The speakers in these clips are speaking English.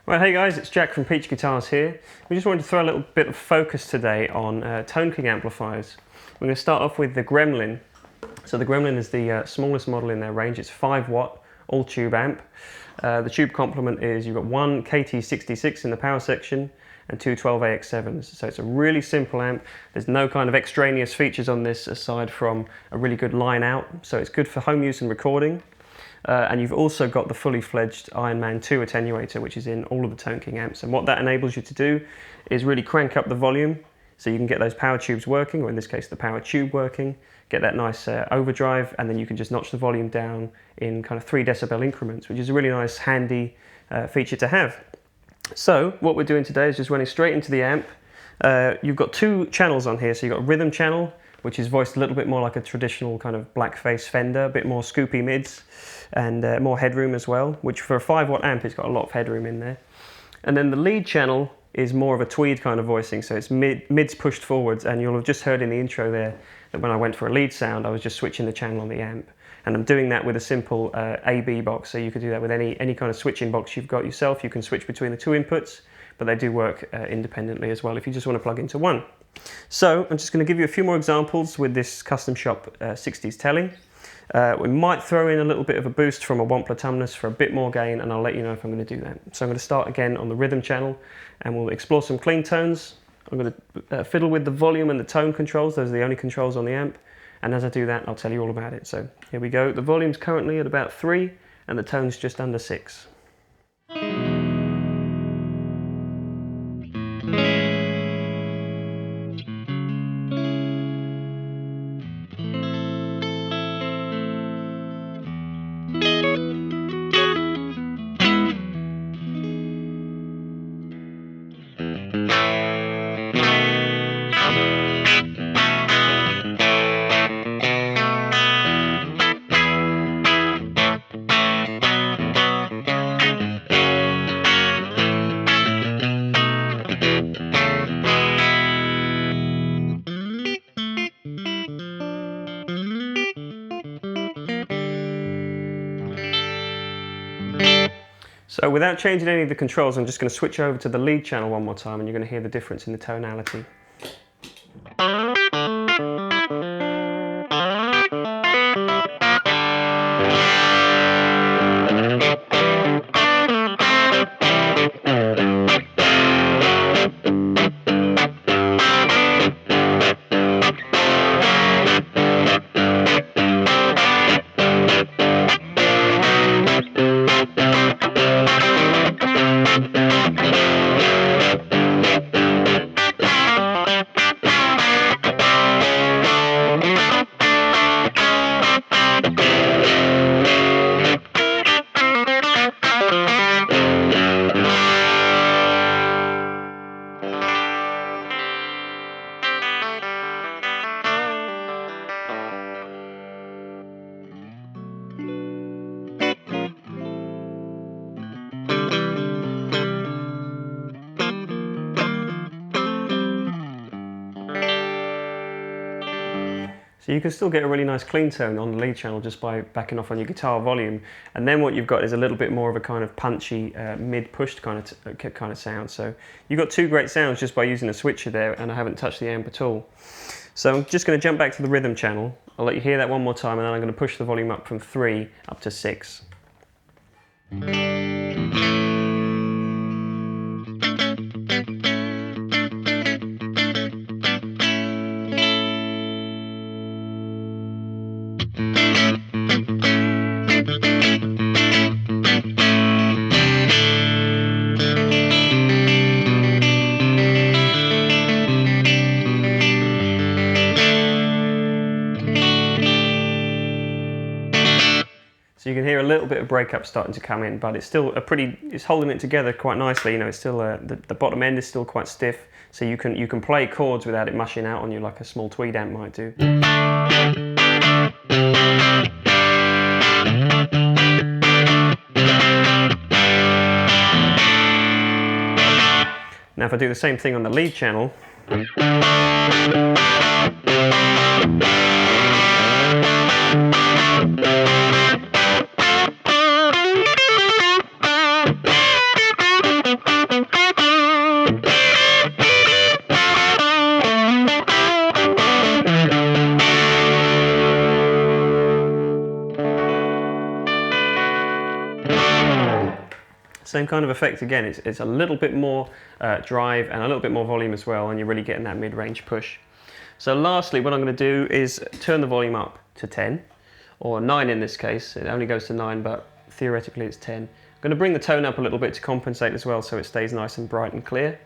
Well, hey guys, it's Jack from Peach Guitars here. We just wanted to throw a little bit of focus today on Tone King amplifiers. We're going to start off with the Gremlin. So the Gremlin is the smallest model in their range. It's 5 watt, all tube amp. The tube complement is you've got one KT66 in the power section and two 12AX7s. So it's a really simple amp. There's no kind of extraneous features on this aside from a really good line out. So it's good for home use and recording. And you've also got the fully fledged Ironman II attenuator, which is in all of the Tone King amps. And what that enables you to do is really crank up the volume so you can get those power tubes working, or in this case the power tube working, get that nice overdrive, and then you can just notch the volume down in kind of 3 decibel increments, which is a really nice handy feature to have. So what we're doing today is just running straight into the amp. You've got 2 channels on here. So you've got a rhythm channel, which is voiced a little bit more like a traditional kind of blackface Fender, a bit more scoopy mids and more headroom as well, which for a 5 watt amp, it's got a lot of headroom in there. And then the lead channel is more of a tweed kind of voicing, so it's mids pushed forwards, and you'll have just heard in the intro there that when I went for a lead sound, I was just switching the channel on the amp. And I'm doing that with a simple AB box, so you could do that with any kind of switching box you've got yourself. You can switch between the 2 inputs, but they do work independently as well if you just want to plug into one. So I'm just going to give you a few more examples with this custom shop 60s telly. We might throw in a little bit of a boost from a Wampler Tumnus for a bit more gain, and I'll let you know if I'm going to do that. So I'm going to start again on the rhythm channel, and we'll explore some clean tones. I'm going to fiddle with the volume and the tone controls. Those are the only controls on the amp, and as I do that, I'll tell you all about it. So here we go. The volume's currently at about 3, and the tone's just under 6. So without changing any of the controls, I'm just going to switch over to the lead channel one more time, and you're going to hear the difference in the tonality. So you can still get a really nice clean tone on the lead channel just by backing off on your guitar volume, and then what you've got is a little bit more of a kind of punchy mid-pushed kind of sound. So you've got 2 great sounds just by using a switcher there, and I haven't touched the amp at all. So I'm just going to jump back to the rhythm channel. I'll let you hear that one more time, and then I'm going to push the volume up from 3 up to 6. So you can hear a little bit of breakup starting to come in, but it's still it's holding it together quite nicely. You know, it's still the bottom end is still quite stiff, so you can play chords without it mushing out on you like a small tweed amp might do. Now if I do the same thing on the lead channel, same kind of effect again. It's a little bit more drive and a little bit more volume as well, and you're really getting that mid-range push. So lastly, what I'm going to do is turn the volume up to 10, or 9 in this case. It only goes to 9, but theoretically it's 10. I'm going to bring the tone up a little bit to compensate as well, so it stays nice and bright and clear.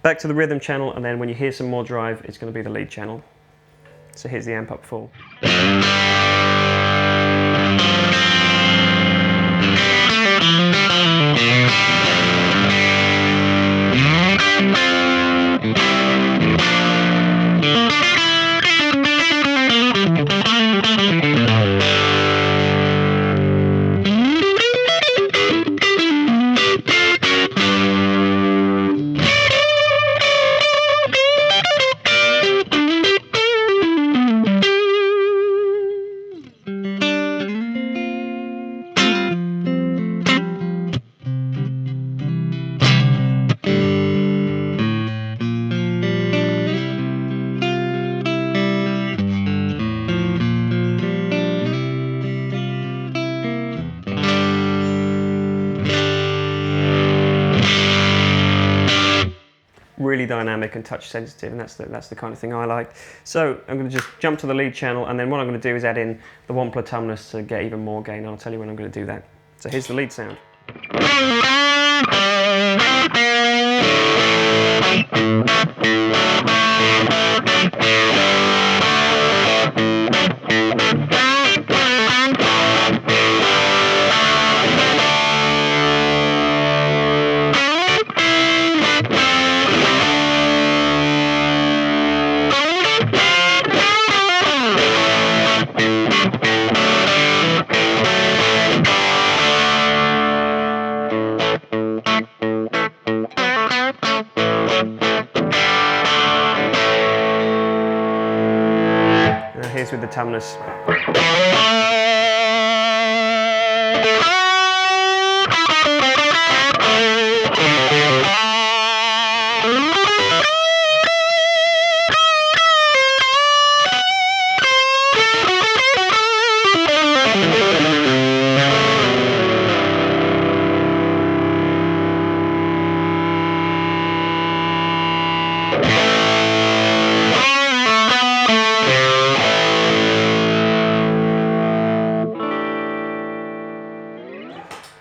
Back to the rhythm channel, and then when you hear some more drive, it's going to be the lead channel. So here's the amp up full. Really dynamic and touch sensitive, and that's the kind of thing I like. So I'm going to just jump to the lead channel, and then what I'm going to do is add in the one tumnus to get even more gain. I'll tell you when I'm going to do that. So here's the lead sound. Here's with the tumnus.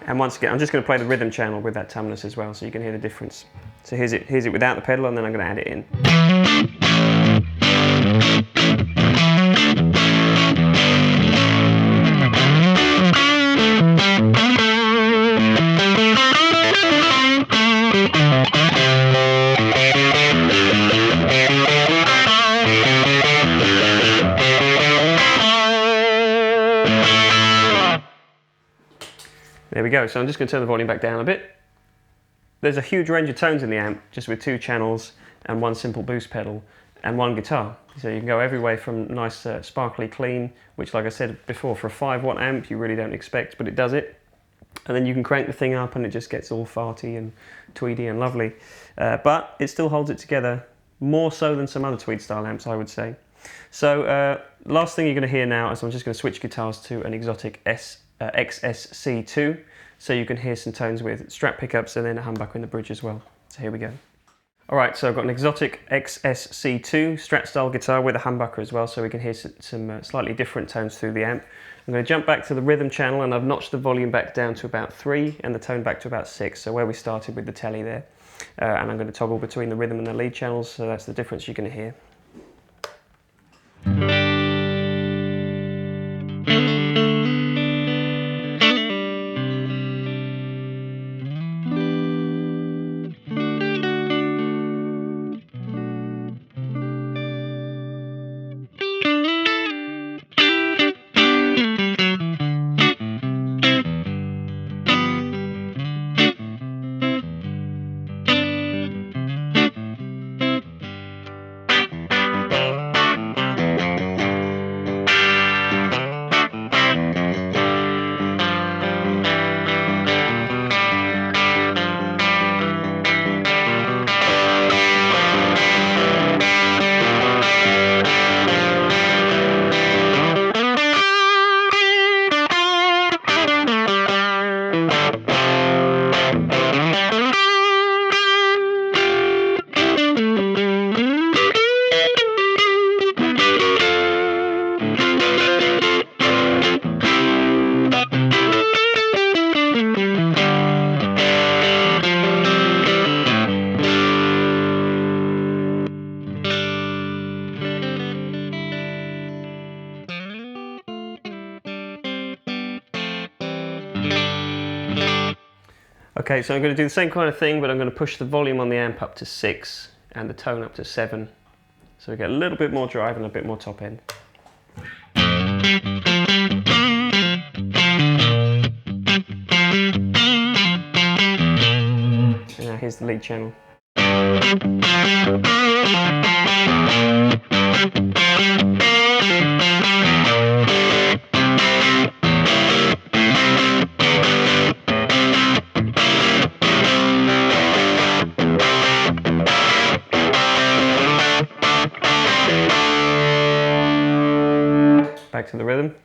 And once again, I'm just going to play the rhythm channel with that tumnus as well, so you can hear the difference. So here's it without the pedal, and then I'm going to add it in. There we go, so I'm just going to turn the volume back down a bit. There's a huge range of tones in the amp, just with 2 channels and 1 simple boost pedal and 1 guitar. So you can go every way from nice sparkly clean, which like I said before, for a 5-watt amp you really don't expect, but it does it. And then you can crank the thing up and it just gets all farty and tweedy and lovely. But it still holds it together, more so than some other tweed style amps, I would say. So last thing you're going to hear now is I'm just going to switch guitars to an exotic XSC2, so you can hear some tones with Strat pickups and then a humbucker in the bridge as well. So here we go. Alright, so I've got an exotic XSC2 Strat style guitar with a humbucker as well, so we can hear some slightly different tones through the amp. I'm going to jump back to the rhythm channel, and I've notched the volume back down to about 3 and the tone back to about 6, so where we started with the telly there. And I'm going to toggle between the rhythm and the lead channels, so that's the difference you're going to hear. Okay, so I'm going to do the same kind of thing, but I'm going to push the volume on the amp up to 6 and the tone up to 7. So we get a little bit more drive and a bit more top end. And now here's the lead channel. Back to the rhythm.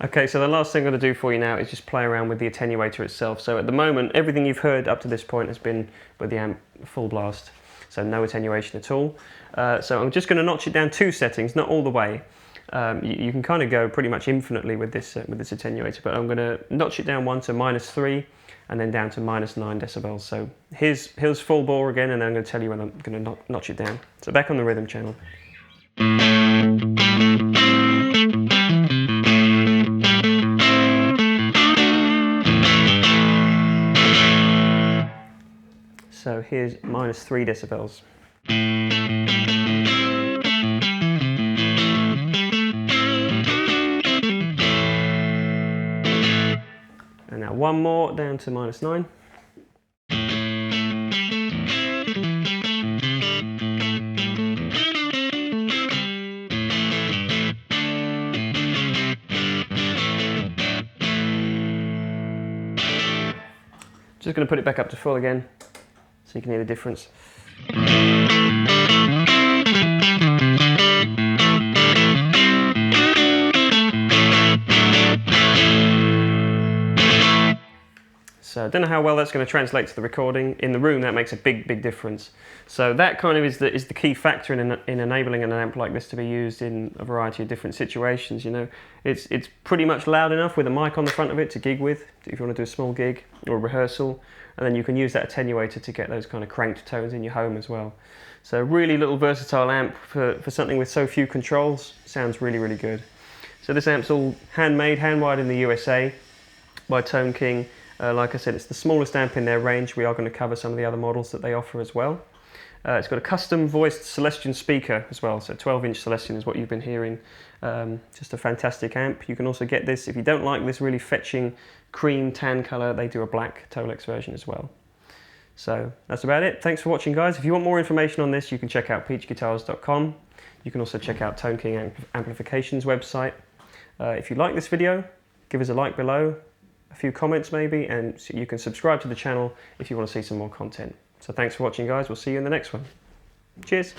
Okay, so the last thing I'm going to do for you now is just play around with the attenuator itself. So at the moment, everything you've heard up to this point has been with the amp full blast, so no attenuation at all. So I'm just going to notch it down 2 settings, not all the way. You can kind of go pretty much infinitely with this attenuator, but I'm going to notch it down 1 to -3 and then down to -9 decibels. So here's full bore again, and then I'm going to tell you when I'm going to notch it down. So back on the rhythm channel. So here's -3 decibels. And now one more down to -9. Just going to put it back up to full again, so you can hear the difference. So I don't know how well that's going to translate to the recording. In the room, that makes a big difference. So that kind of is the key factor in enabling an amp like this to be used in a variety of different situations. You know, it's pretty much loud enough with a mic on the front of it to gig with, if you want to do a small gig or a rehearsal, and then you can use that attenuator to get those kind of cranked tones in your home as well. So really little versatile amp for something with so few controls. Sounds really good. So this amp's all handmade, hand-wired in the USA by Tone King. Like I said, it's the smallest amp in their range. We are going to cover some of the other models that they offer as well. It's got a custom voiced Celestion speaker as well, so 12-inch Celestion is what you've been hearing. Just a fantastic amp. You can also get this, if you don't like this really fetching cream tan colour, they do a black Tolex version as well. So that's about it. Thanks for watching, guys. If you want more information on this, you can check out peachguitars.com. You can also check out Tone King Amplification's website. If you like this video, give us a like below, a few comments maybe, and you can subscribe to the channel if you want to see some more content. So thanks for watching, guys. We'll see you in the next one. Cheers.